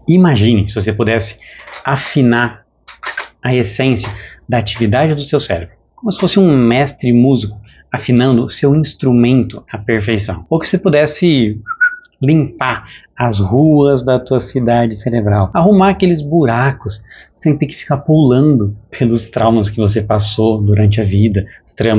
Imagine se você pudesse afinar a essência da atividade do seu cérebro, como se fosse um mestre músico afinando o seu instrumento à perfeição. Ou que você pudesse limpar as ruas da tua cidade cerebral, arrumar aqueles buracos sem ter que ficar pulando pelos traumas que você passou durante a vida,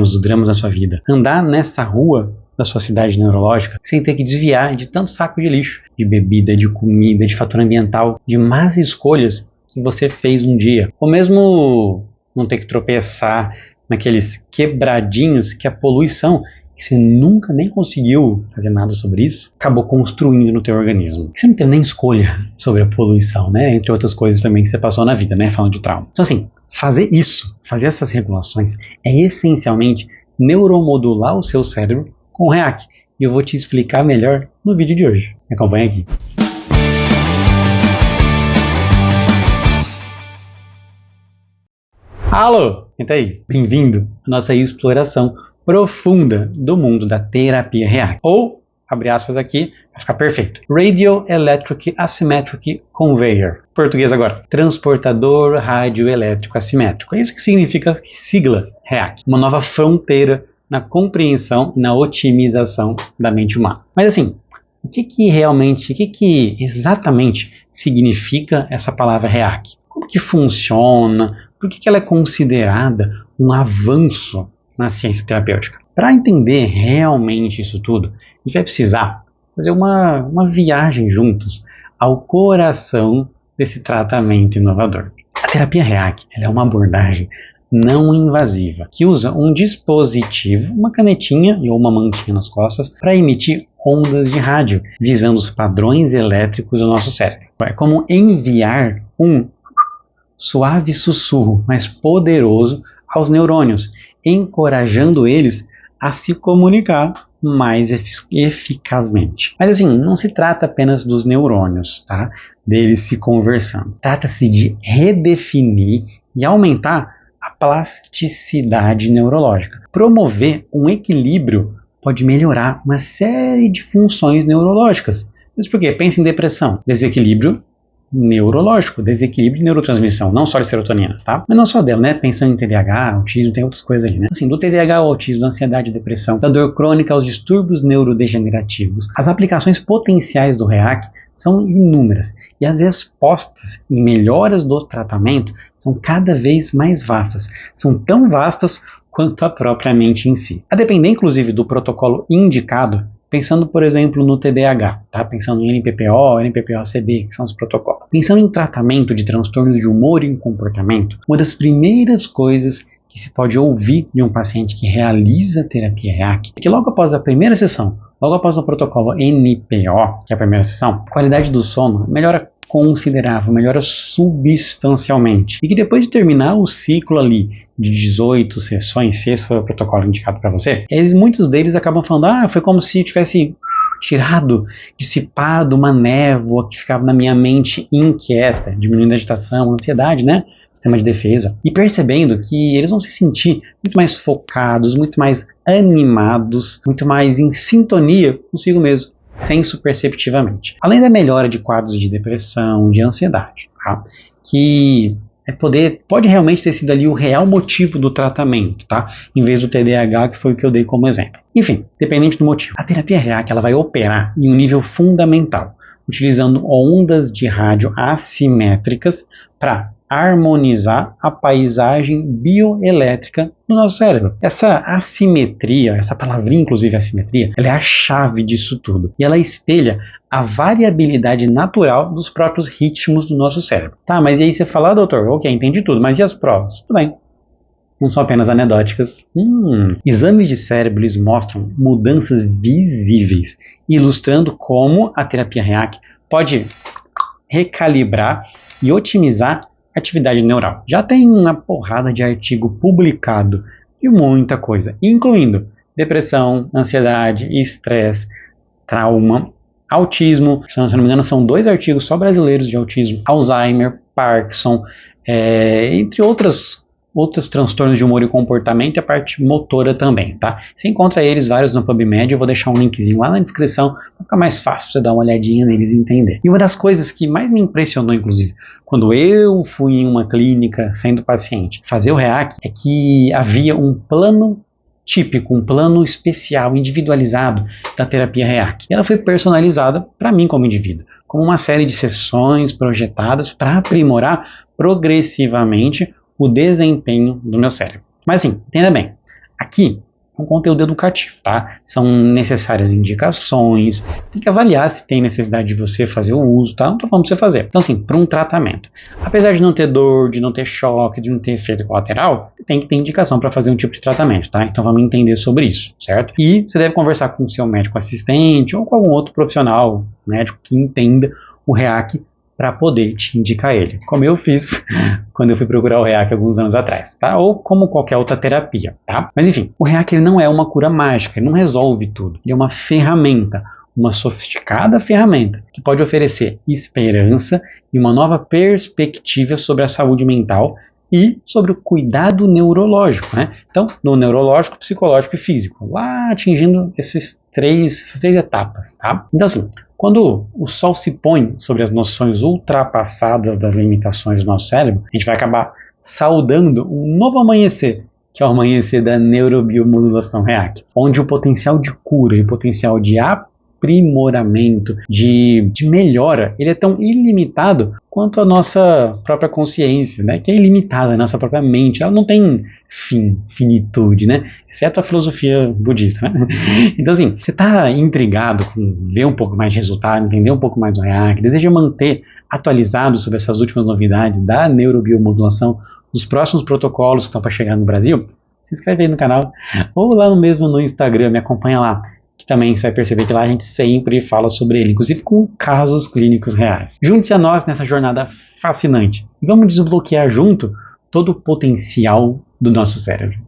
os dramas da sua vida. Andar nessa rua da sua cidade neurológica sem ter que desviar de tanto saco de lixo, de bebida, de comida, de fator ambiental, de más escolhas que você fez um dia. Ou mesmo não ter que tropeçar naqueles quebradinhos que a poluição, que você nunca nem conseguiu fazer nada sobre isso, acabou construindo no teu organismo. Você não teve nem escolha sobre a poluição, né? Entre outras coisas também que você passou na vida, né? Falando de trauma. Então assim, fazer essas regulações, é essencialmente neuromodular o seu cérebro com o REAC. E eu vou te explicar melhor no vídeo de hoje. Me acompanha aqui. Alô! Entra aí. Bem-vindo à nossa exploração profunda do mundo da terapia REAC. Ou, abre aspas aqui, vai ficar perfeito. Radio Electric Asymmetric Conveyor. Português agora. Transportador radioelétrico assimétrico. É isso que significa a sigla REAC. Uma nova fronteira na compreensão e na otimização da mente humana. Mas assim, o que exatamente significa essa palavra REAC? Como que funciona? Por que ela é considerada um avanço na ciência terapêutica? Para entender realmente isso tudo, a gente vai precisar fazer uma viagem juntos ao coração desse tratamento inovador. A terapia REAC é uma abordagem não invasiva, que usa um dispositivo, uma canetinha ou uma mantinha nas costas, para emitir ondas de rádio, visando os padrões elétricos do nosso cérebro. É como enviar um suave sussurro, mas poderoso, aos neurônios, encorajando eles a se comunicar mais eficazmente. Mas assim, não se trata apenas dos neurônios, tá? Deles se conversando. Trata-se de redefinir e aumentar a plasticidade neurológica. Promover um equilíbrio pode melhorar uma série de funções neurológicas. Mas por quê? Pensa em depressão, desequilíbrio neurológico, desequilíbrio de neurotransmissão, não só de serotonina, tá? Mas não só dela, né? Pensando em TDAH, autismo, tem outras coisas ali, né? Assim, do TDAH ao autismo, da ansiedade e depressão, da dor crônica aos distúrbios neurodegenerativos, as aplicações potenciais do REAC são inúmeras e as respostas e melhoras do tratamento são cada vez mais vastas. São tão vastas quanto a própria mente em si. A depender, inclusive, do protocolo indicado, pensando, por exemplo, no TDAH, tá? Pensando em NPPO, NPPO-CB, que são os protocolos. Pensando em tratamento de transtornos de humor e comportamento, uma das primeiras coisas que se pode ouvir de um paciente que realiza terapia REAC é que logo após a primeira sessão, logo após o protocolo NPO, que é a primeira sessão, a qualidade do sono melhora considerável, melhora substancialmente. E que depois de terminar o ciclo ali de 18 sessões, se esse foi o protocolo indicado para você, muitos deles acabam falando, foi como se tivesse tirado, dissipado uma névoa que ficava na minha mente inquieta, diminuindo a agitação, a ansiedade, né? Sistema de defesa. E percebendo que eles vão se sentir muito mais focados, muito mais animados, muito mais em sintonia consigo mesmo, senso perceptivamente. Além da melhora de quadros de depressão, de ansiedade, tá? Que pode realmente ter sido ali o real motivo do tratamento, tá? Em vez do TDAH, que foi o que eu dei como exemplo. Enfim, dependente do motivo. A terapia REAC ela vai operar em um nível fundamental, utilizando ondas de rádio assimétricas para harmonizar a paisagem bioelétrica do nosso cérebro. Essa assimetria, essa palavrinha inclusive assimetria, ela é a chave disso tudo. E ela espelha a variabilidade natural dos próprios ritmos do nosso cérebro. Tá, mas e aí você fala, doutor, ok, entendi tudo, mas e as provas? Tudo bem. Não são apenas anedóticas. Exames de cérebro eles mostram mudanças visíveis, ilustrando como a terapia REAC pode recalibrar e otimizar atividade neural. Já tem uma porrada de artigo publicado de muita coisa, incluindo depressão, ansiedade, estresse, trauma, autismo. Se não me engano, são 2 artigos só brasileiros de autismo, Alzheimer, Parkinson, entre outras outros transtornos de humor e comportamento e a parte motora também, tá? Você encontra eles vários no PubMed, eu vou deixar um linkzinho lá na descrição, para ficar mais fácil você dar uma olhadinha neles e entender. E uma das coisas que mais me impressionou, inclusive, quando eu fui em uma clínica, sendo paciente, fazer o REAC, é que havia um plano típico, um plano especial, individualizado da terapia REAC. E ela foi personalizada para mim como indivíduo, como uma série de sessões projetadas para aprimorar progressivamente o desempenho do meu cérebro. Mas assim, entenda bem, aqui é um conteúdo educativo, tá? São necessárias indicações, tem que avaliar se tem necessidade de você fazer o uso, tá? Não tô falando pra você fazer. Então assim, para um tratamento, apesar de não ter dor, de não ter choque, de não ter efeito colateral, tem que ter indicação para fazer um tipo de tratamento, tá? Então vamos entender sobre isso, certo? E você deve conversar com o seu médico assistente ou com algum outro profissional, médico que entenda o REAC para poder te indicar ele, como eu fiz quando eu fui procurar o REAC alguns anos atrás, tá? Ou como qualquer outra terapia, tá? Mas enfim, o REAC ele não é uma cura mágica, ele não resolve tudo, ele é uma ferramenta, uma sofisticada ferramenta que pode oferecer esperança e uma nova perspectiva sobre a saúde mental e sobre o cuidado neurológico, né? Então, no neurológico, psicológico e físico, lá atingindo essas três etapas, tá? Então assim, quando o sol se põe sobre as noções ultrapassadas das limitações do nosso cérebro, a gente vai acabar saudando um novo amanhecer, que é o amanhecer da neurobiomodulação REAC, onde o potencial de cura e o potencial de aprimoramento, de melhora, ele é tão ilimitado quanto a nossa própria consciência, né? Que é ilimitada, a nossa própria mente, ela não tem finitude, né? Exceto a filosofia budista, né? Então assim, você está intrigado com ver um pouco mais de resultado, entender um pouco mais do REAC, deseja manter atualizado sobre essas últimas novidades da neurobiomodulação, dos próximos protocolos que estão para chegar no Brasil, se inscreve aí no canal, ou lá mesmo no Instagram, me acompanha lá, que também você vai perceber que lá a gente sempre fala sobre ele, inclusive com casos clínicos reais. Junte-se a nós nessa jornada fascinante e vamos desbloquear junto todo o potencial do nosso cérebro.